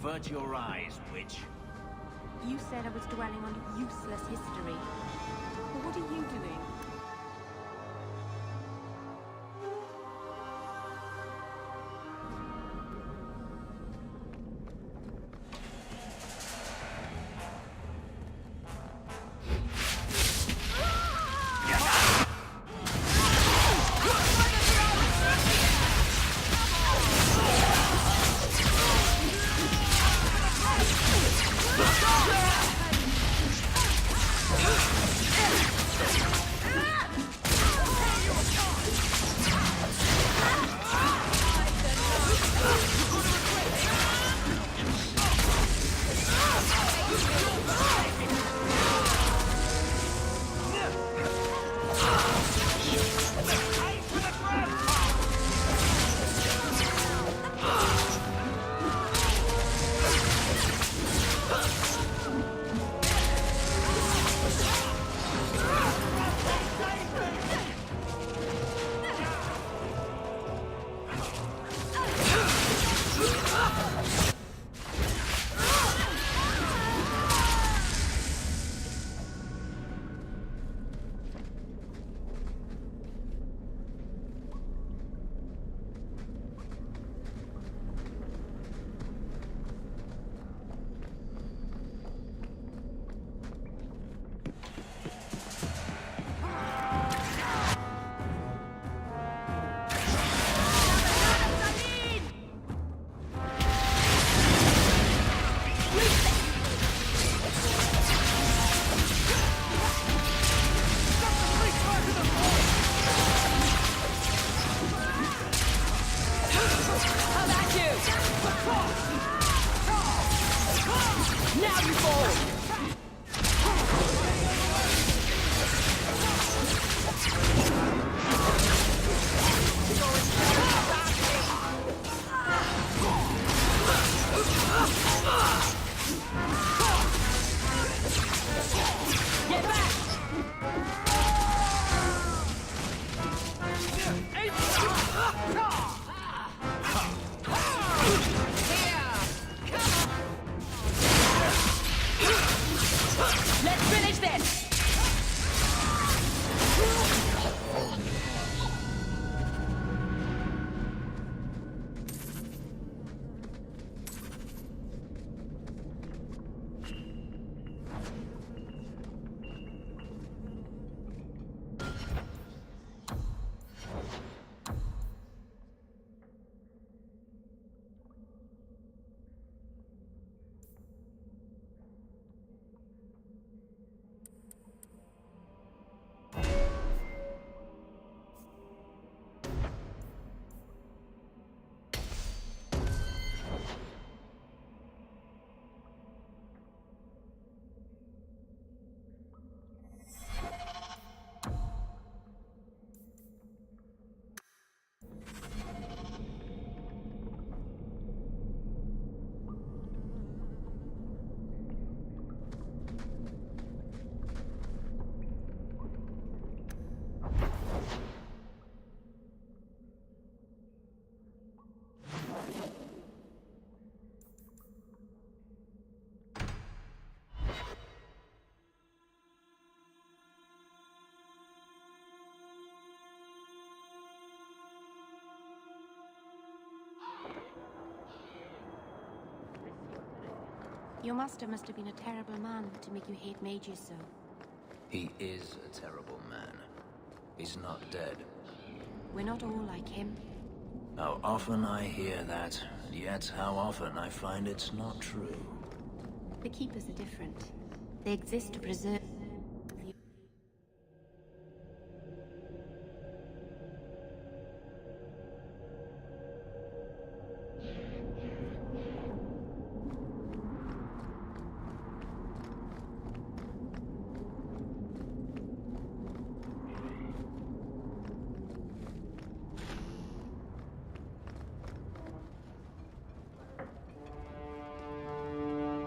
Avert your eyes, witch. You said I was dwelling on useless history. But what are you doing? Your master must have been a terrible man to make you hate mages so. He is a terrible man. He's not dead. We're not all like him. How often I hear that, and yet how often I find it's not true. The Keepers are different. They exist to preserve you.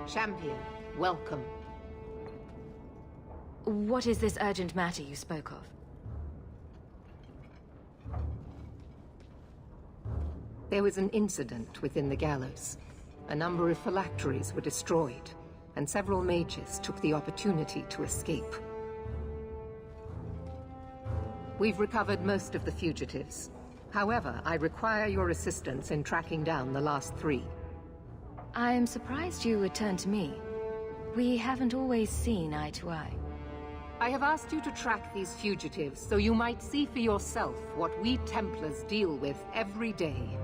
Champion, welcome. What is this urgent matter you spoke of? There was an incident within the gallows. A number of phylacteries were destroyed, and several mages took the opportunity to escape. We've recovered most of the fugitives. However, I require your assistance in tracking down the last 3. I am surprised you would turn to me. We haven't always seen eye to eye. I have asked you to track these fugitives so you might see for yourself what we Templars deal with every day.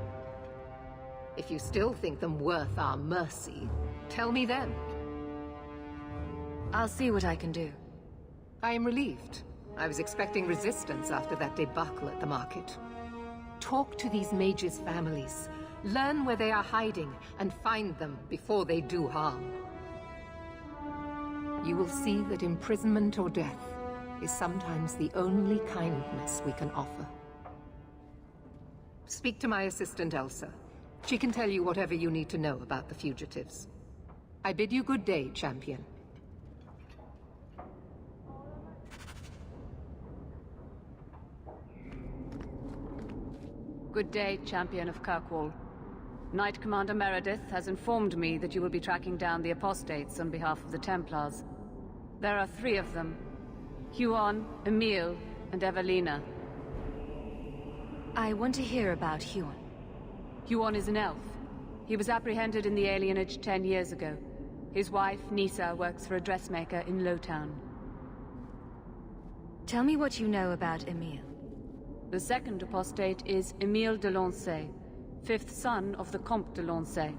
If you still think them worth our mercy, tell me then. I'll see what I can do. I am relieved. I was expecting resistance after that debacle at the market. Talk to these mages' families. Learn where they are hiding and find them before they do harm. You will see that imprisonment or death is sometimes the only kindness we can offer. Speak to my assistant Elsa. She can tell you whatever you need to know about the fugitives. I bid you good day, champion. Good day, Champion of Kirkwall. Knight Commander Meredith has informed me that you will be tracking down the apostates on behalf of the Templars. There are 3 of them. Huon, Emil, and Evelina. I want to hear about Huon. Huon is an elf. He was apprehended in the alienage 10 years ago. His wife, Nisa, works for a dressmaker in Lowtown. Tell me what you know about Emil. The second apostate is Emile de Lancey, 5th son of the Comte de Lancey.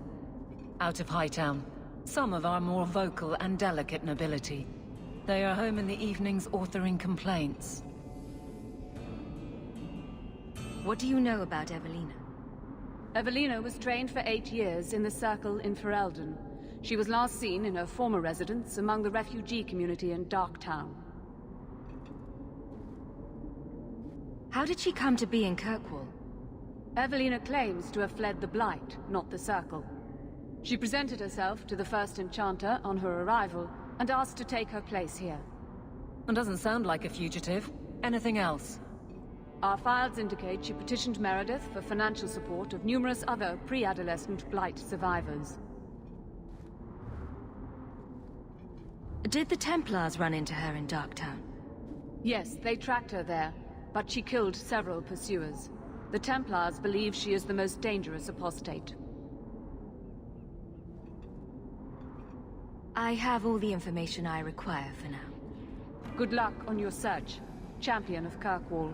Out of Hightown. Some of our more vocal and delicate nobility. They are home in the evenings authoring complaints. What do you know about Evelina? Evelina was trained for 8 years in the Circle in Ferelden. She was last seen in her former residence among the refugee community in Darktown. How did she come to be in Kirkwall? Evelina claims to have fled the Blight, not the Circle. She presented herself to the first Enchanter on her arrival, and asked to take her place here. And doesn't sound like a fugitive. Anything else? Our files indicate she petitioned Meredith for financial support of numerous other pre-adolescent Blight survivors. Did the Templars run into her in Darktown? Yes, they tracked her there, but she killed several pursuers. The Templars believe she is the most dangerous apostate. I have all the information I require for now. Good luck on your search, Champion of Kirkwall.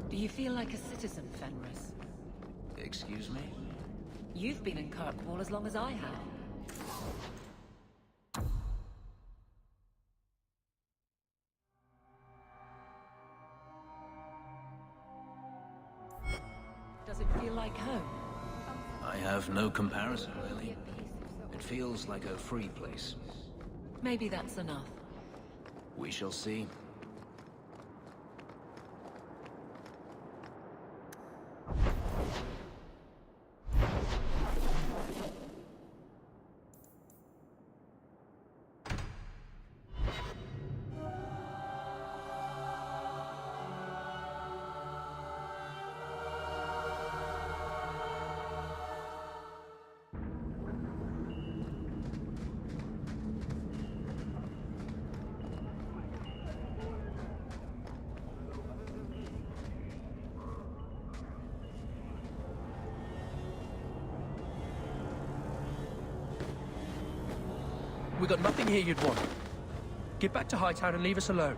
Do you feel like a citizen, Fenris? Excuse me? You've been in Kirkwall as long as I have. Does it feel like home? I have no comparison, really. It feels like a free place. Maybe that's enough. We shall see. We got nothing here you'd want. Get back to Hightown and leave us alone.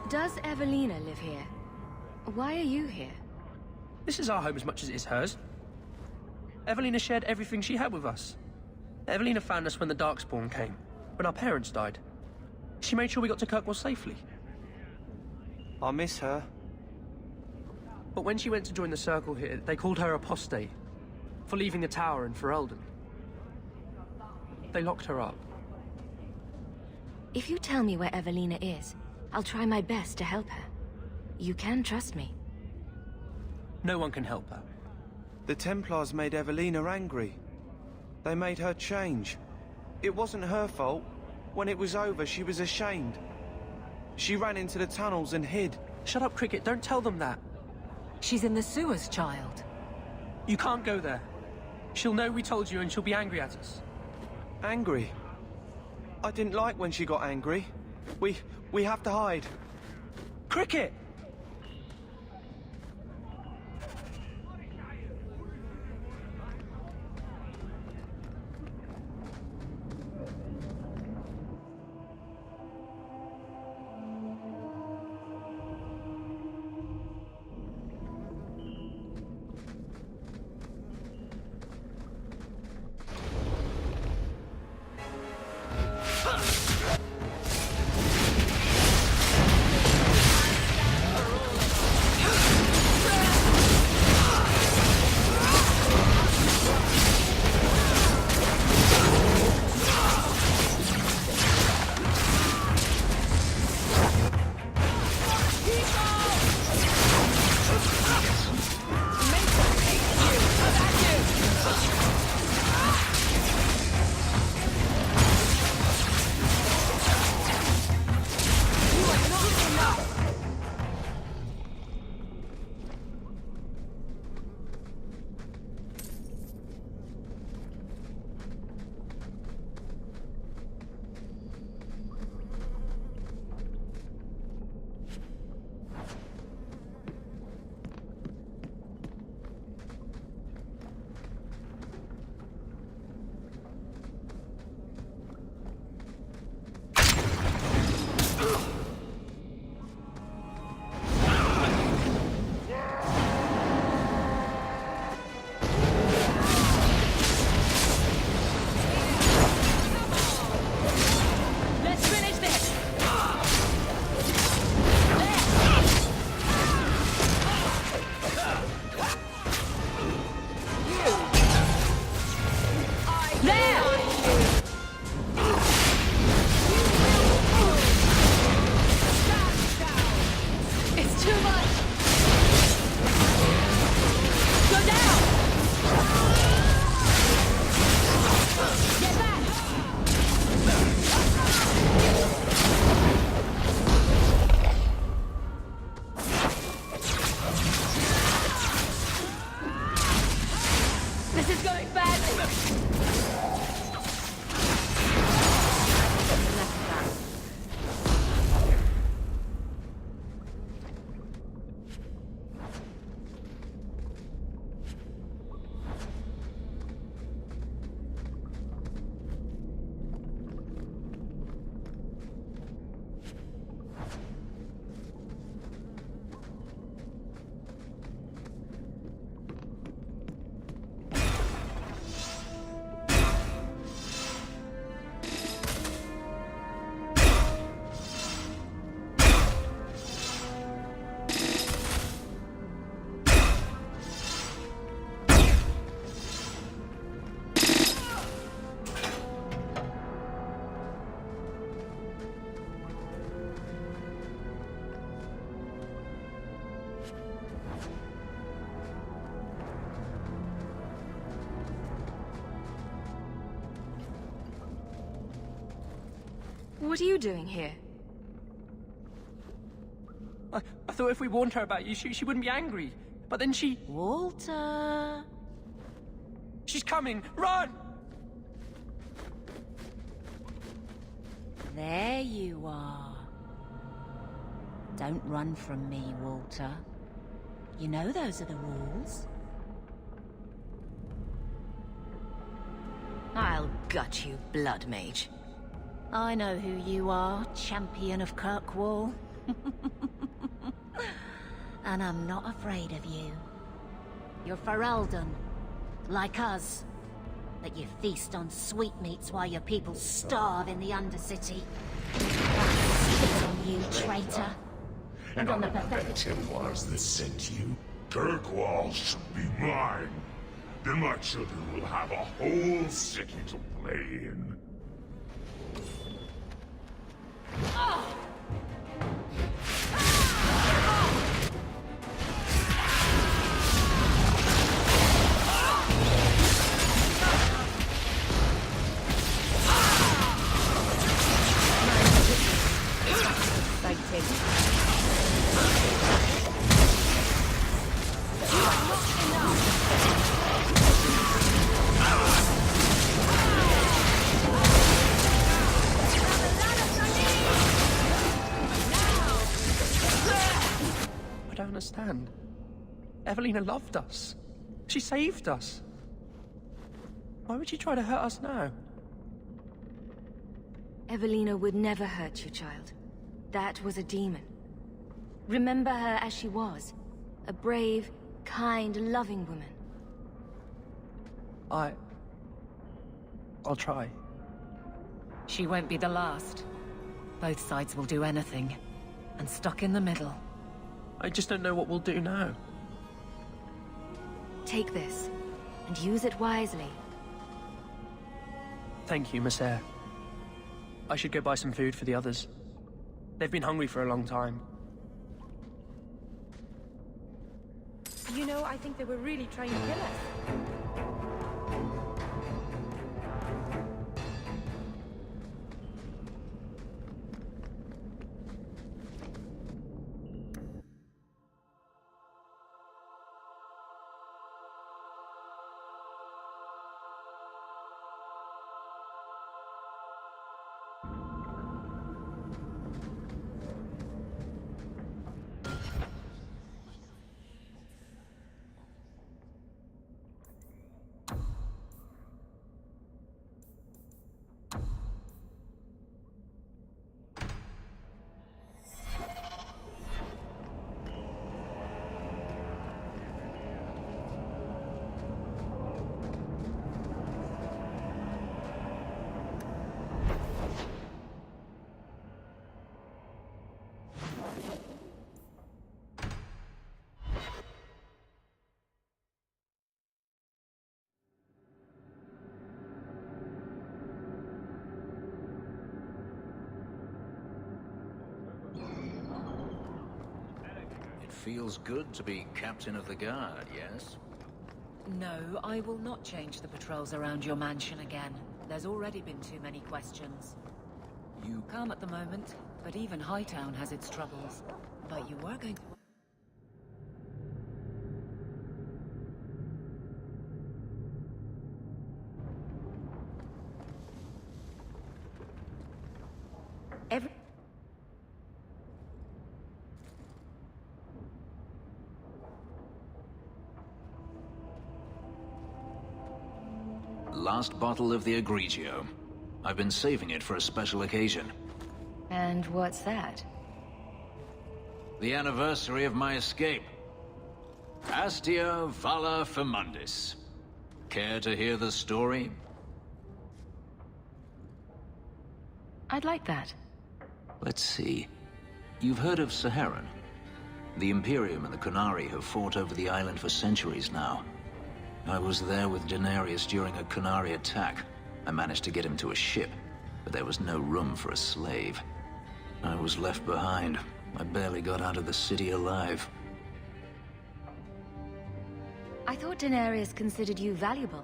Does Evelina live here? Why are you here? This is our home as much as it is hers. Evelina shared everything she had with us. Evelina found us when the Darkspawn came, when our parents died. She made sure we got to Kirkwall safely. I miss her. But when she went to join the Circle here, they called her apostate for leaving the tower in Ferelden. They locked her up. If you tell me where Evelina is, I'll try my best to help her. You can trust me. No one can help her. The Templars made Evelina angry. They made her change. It wasn't her fault. When it was over, she was ashamed. She ran into the tunnels and hid. Shut up, Cricket. Don't tell them that. She's in the sewers, child. You can't go there. She'll know we told you and she'll be angry at us. Angry? I didn't like when she got angry. We have to hide. Cricket! What are you doing here? I thought if we warned her about you, she wouldn't be angry. But then she... Walter... She's coming! Run! There you are. Don't run from me, Walter. You know those are the rules. I'll gut you, Blood Mage. I know who you are, champion of Kirkwall. And I'm not afraid of you. You're Ferelden, like us. But you feast on sweetmeats while your people starve in the Undercity. Spit on you, traitor. And on the pathetic Templars that sent you. Kirkwall should be mine. Then my children will have a whole city to play in. I don't understand. Evelina loved us. She saved us. Why would she try to hurt us now? Evelina would never hurt you, child. That was a demon. Remember her as she was. A brave, kind, loving woman. I'll try. She won't be the last. Both sides will do anything. And stuck in the middle. I just don't know what we'll do now. Take this, and use it wisely. Thank you, Miss Eyre. I should go buy some food for the others. They've been hungry for a long time. You know, I think they were really trying to kill us. Feels good to be captain of the guard, yes? No, I will not change the patrols around your mansion again. There's already been too many questions. You... Calm at the moment, but even Hightown has its troubles. But you were going to... Last bottle of the Egregio. I've been saving it for a special occasion. And what's that? The anniversary of my escape. Astia Vala Firmundis. Care to hear the story? I'd like that. Let's see. You've heard of Saharan? The Imperium and the Qunari have fought over the island for centuries now. I was there with Daenerys during a Qunari attack. I managed to get him to a ship, but there was no room for a slave. I was left behind. I barely got out of the city alive. I thought Daenerys considered you valuable.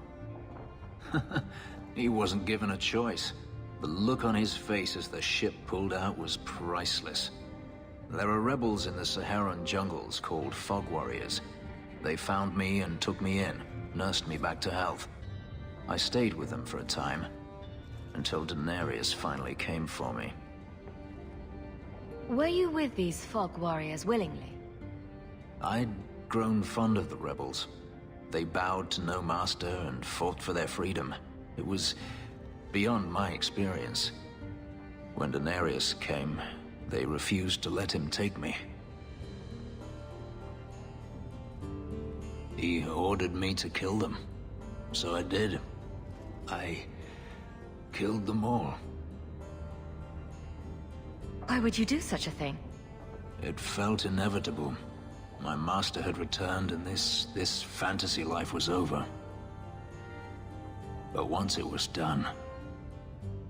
He wasn't given a choice. The look on his face as the ship pulled out was priceless. There are rebels in the Saharan jungles called Fog Warriors. They found me and took me in, nursed me back to health. I stayed with them for a time, until Daenerys finally came for me. Were you with these Fog Warriors willingly? I'd grown fond of the rebels. They bowed to no master and fought for their freedom. It was beyond my experience. When Daenerys came, they refused to let him take me. He ordered me to kill them. So I did. I killed them all. Why would you do such a thing? It felt inevitable. My master had returned and this fantasy life was over. But once it was done,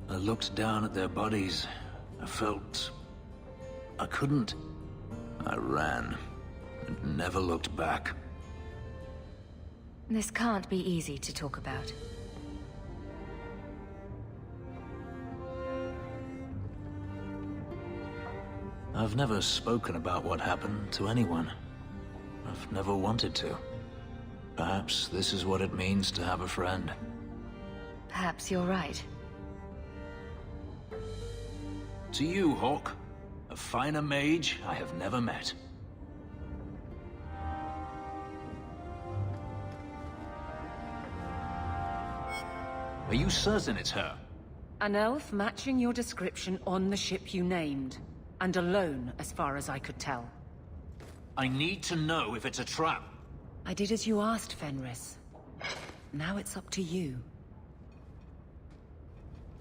I looked down at their bodies. I felt I couldn't. I ran and never looked back. This can't be easy to talk about. I've never spoken about what happened to anyone. I've never wanted to. Perhaps this is what it means to have a friend. Perhaps you're right. To you, Hawke, a finer mage I have never met. Are you certain it's her? An elf matching your description on the ship you named. And alone, as far as I could tell. I need to know if it's a trap. I did as you asked, Fenris. Now it's up to you.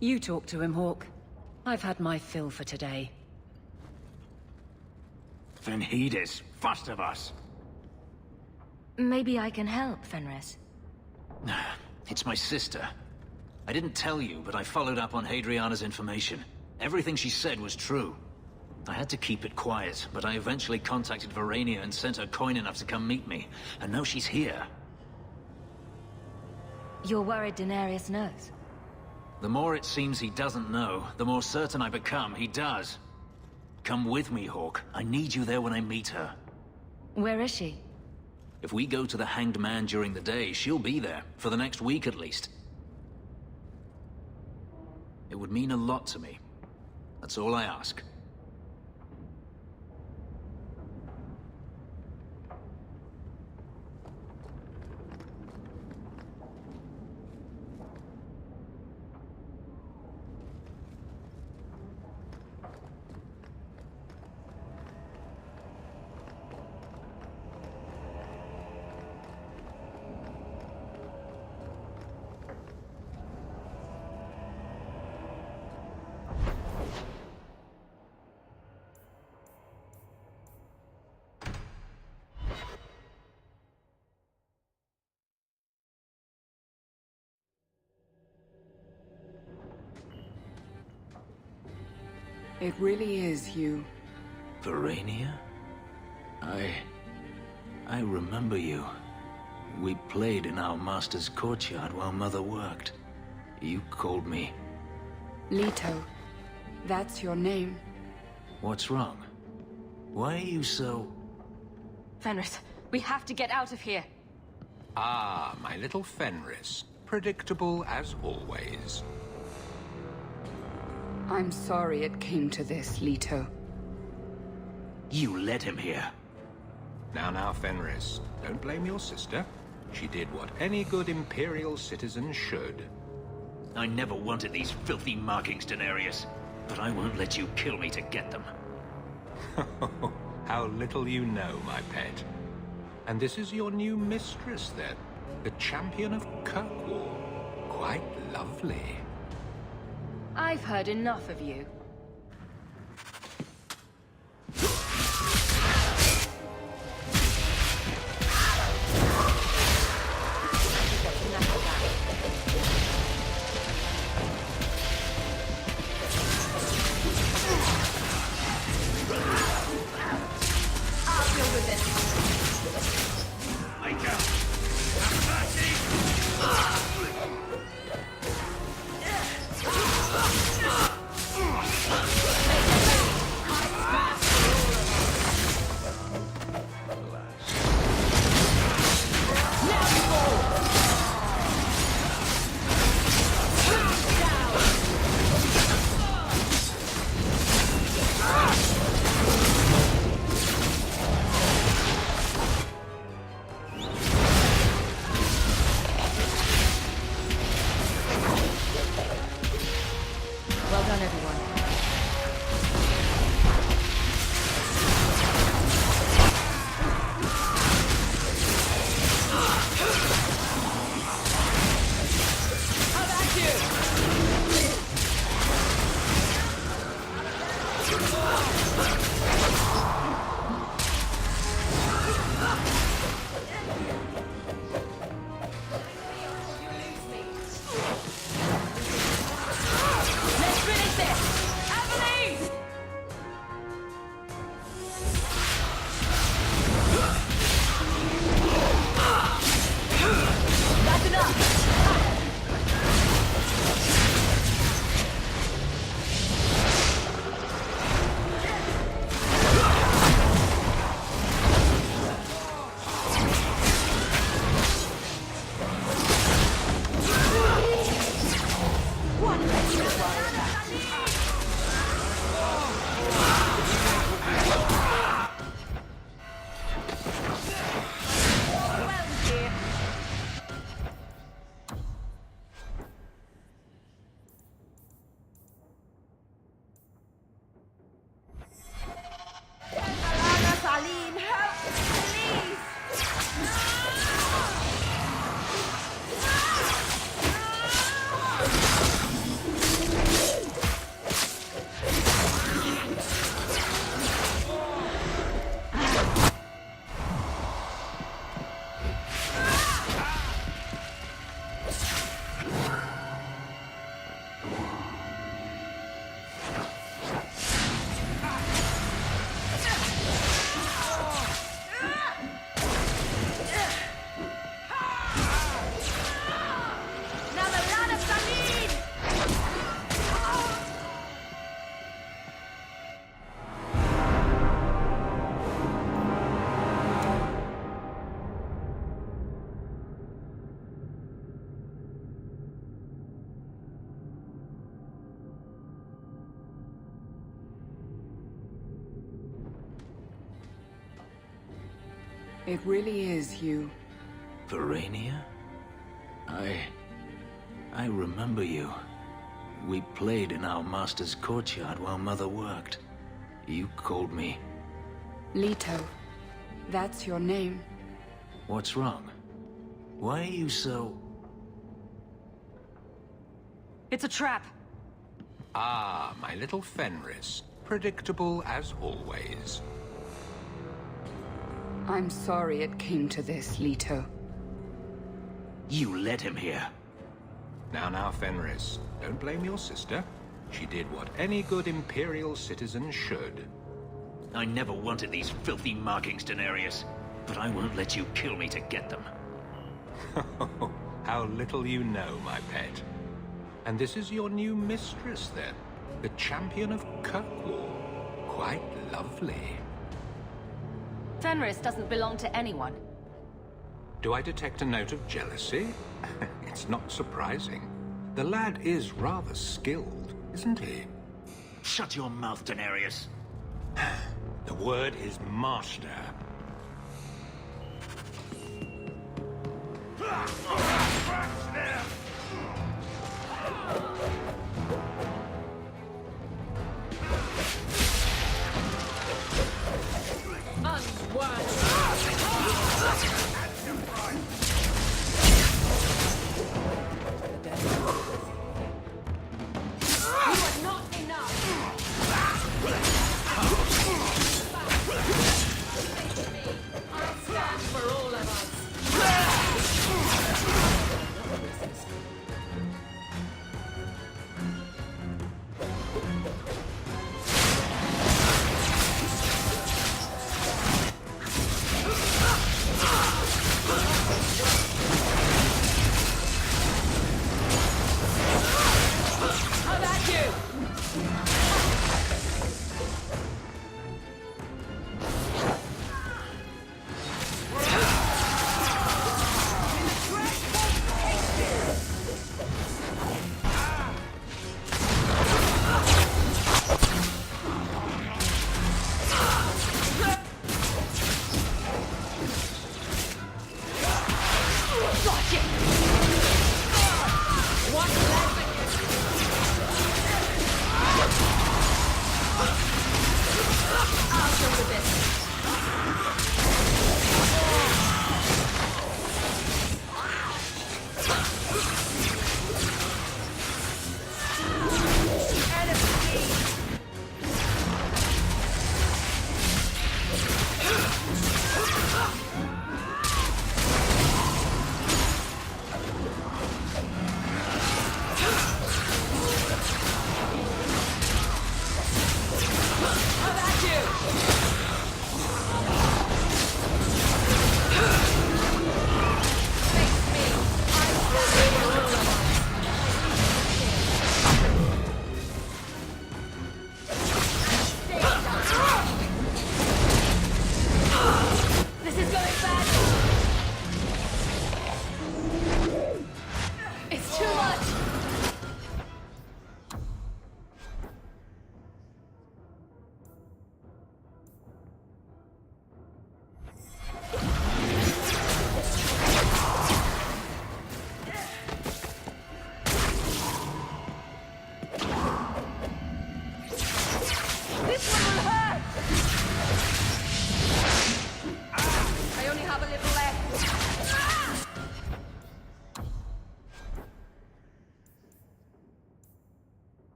You talk to him, Hawke. I've had my fill for today. Venhedis, first of us. Maybe I can help, Fenris. It's my sister. I didn't tell you, but I followed up on Hadriana's information. Everything she said was true. I had to keep it quiet, but I eventually contacted Verania and sent her coin enough to come meet me. And now she's here. You're worried Daenerys knows? The more it seems he doesn't know, the more certain I become he does. Come with me, Hawke. I need you there when I meet her. Where is she? If we go to the Hanged Man during the day, she'll be there, for the next week at least. It would mean a lot to me. That's all I ask. It really is you. Verania? I remember you. We played in our master's courtyard while Mother worked. You called me. Leto. That's your name. What's wrong? Why are you so... Fenris, we have to get out of here. Ah, my little Fenris. Predictable as always. I'm sorry it came to this, Leto. You led him here. Now, Fenris. Don't blame your sister. She did what any good Imperial citizen should. I never wanted these filthy markings, Daenerys. But I won't let you kill me to get them. How little you know, my pet. And this is your new mistress, then? The champion of Kirkwall. Quite lovely. I've heard enough of you. It really is you. Verania? I remember you. We played in our master's courtyard while Mother worked. You called me. Leto. That's your name. What's wrong? Why are you so... It's a trap. Ah, my little Fenris. Predictable as always. I'm sorry it came to this, Leto. You led him here. Now, Fenris. Don't blame your sister. She did what any good Imperial citizen should. I never wanted these filthy markings, Daenerys. But I won't let you kill me to get them. How little you know, my pet. And this is your new mistress, then? The champion of Kirkwall. Quite lovely. Fenris doesn't belong to anyone. Do I detect a note of jealousy? It's not surprising. The lad is rather skilled, isn't he? Shut your mouth, Daenerys. The word is master.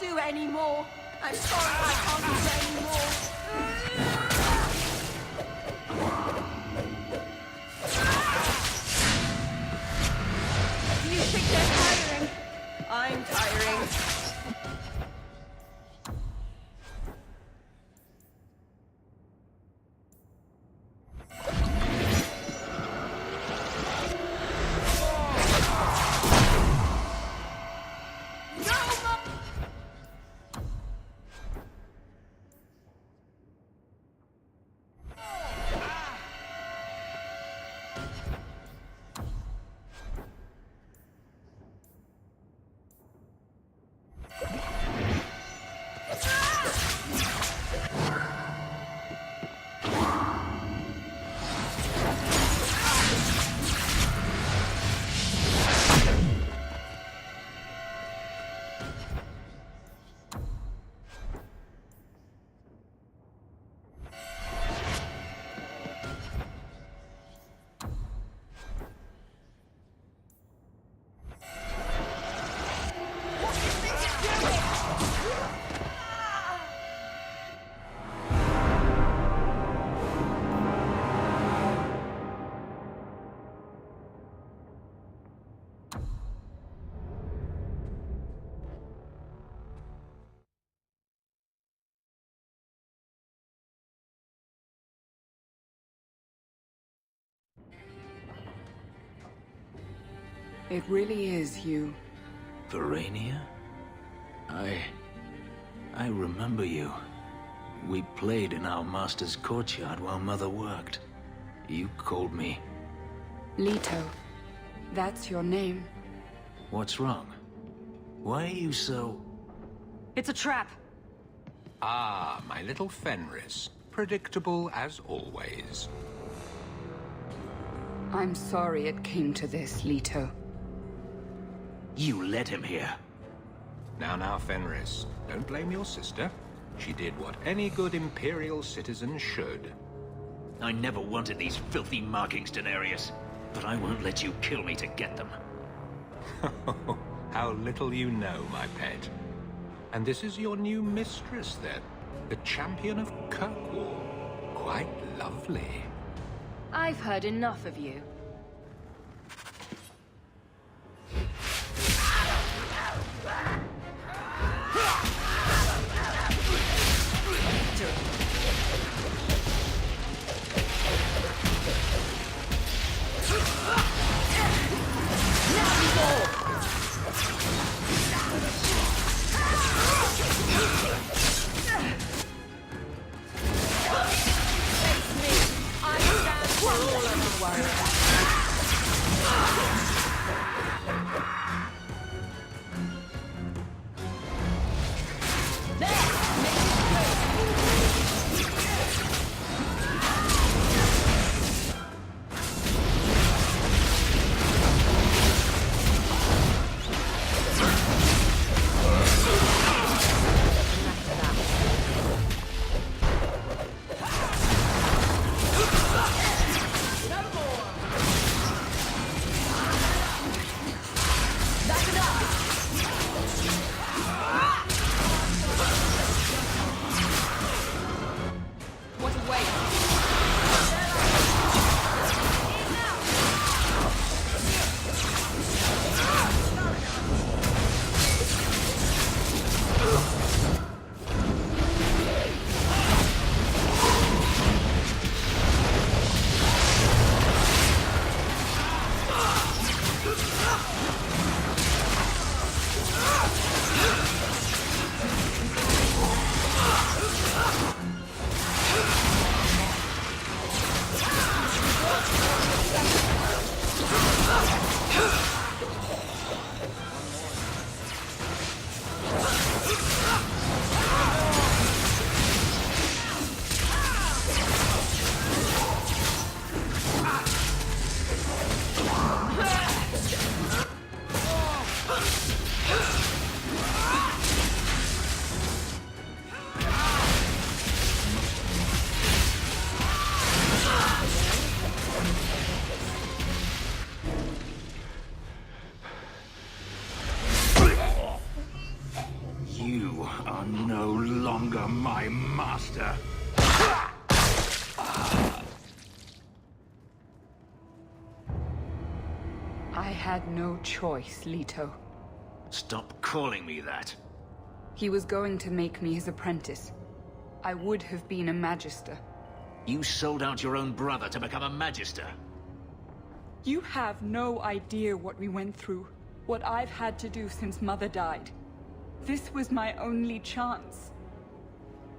do anymore. I'm sorry, I can't do anymore. You think they're tiring? I'm tiring. It really is you. Verania? I remember you. We played in our master's courtyard while Mother worked. You called me. Leto. That's your name. What's wrong? Why are you so... It's a trap. Ah, my little Fenris. Predictable as always. I'm sorry it came to this, Leto. You led him here. Now, Fenris. Don't blame your sister. She did what any good Imperial citizen should. I never wanted these filthy markings, Daenerys. But I won't let you kill me to get them. How little you know, my pet. And this is your new mistress, then? The champion of Kirkwall. Quite lovely. I've heard enough of you. You are no longer my master. I had no choice, Leto. Stop calling me that. He was going to make me his apprentice. I would have been a Magister. You sold out your own brother to become a Magister. You have no idea what we went through. What I've had to do since Mother died. This was my only chance.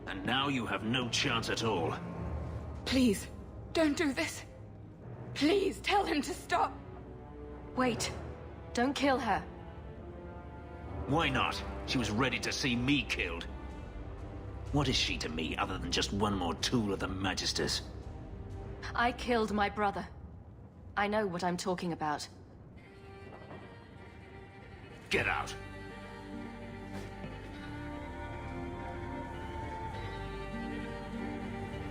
And now you have no chance at all. Please, don't do this. Please, tell him to stop. Wait. Don't kill her. Why not? She was ready to see me killed. What is she to me other than just one more tool of the Magisters? I killed my brother. I know what I'm talking about. Get out.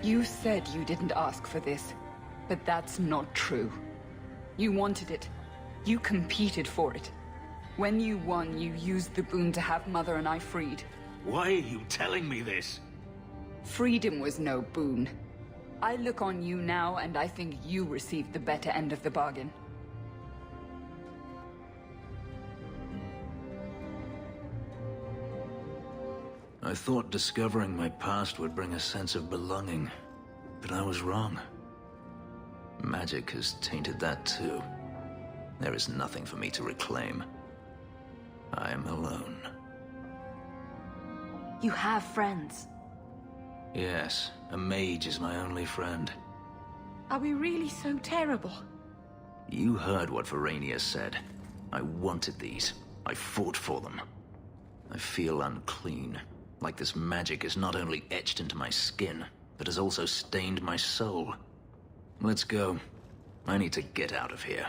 You said you didn't ask for this, but that's not true. You wanted it. You competed for it. When you won, you used the boon to have Mother and I freed. Why are you telling me this? Freedom was no boon. I look on you now, and I think you received the better end of the bargain. I thought discovering my past would bring a sense of belonging, but I was wrong. Magic has tainted that too. There is nothing for me to reclaim. I am alone. You have friends. Yes, a mage is my only friend. Are we really so terrible? You heard what Verania said. I wanted these. I fought for them. I feel unclean. Like this magic is not only etched into my skin, but has also stained my soul. Let's go. I need to get out of here.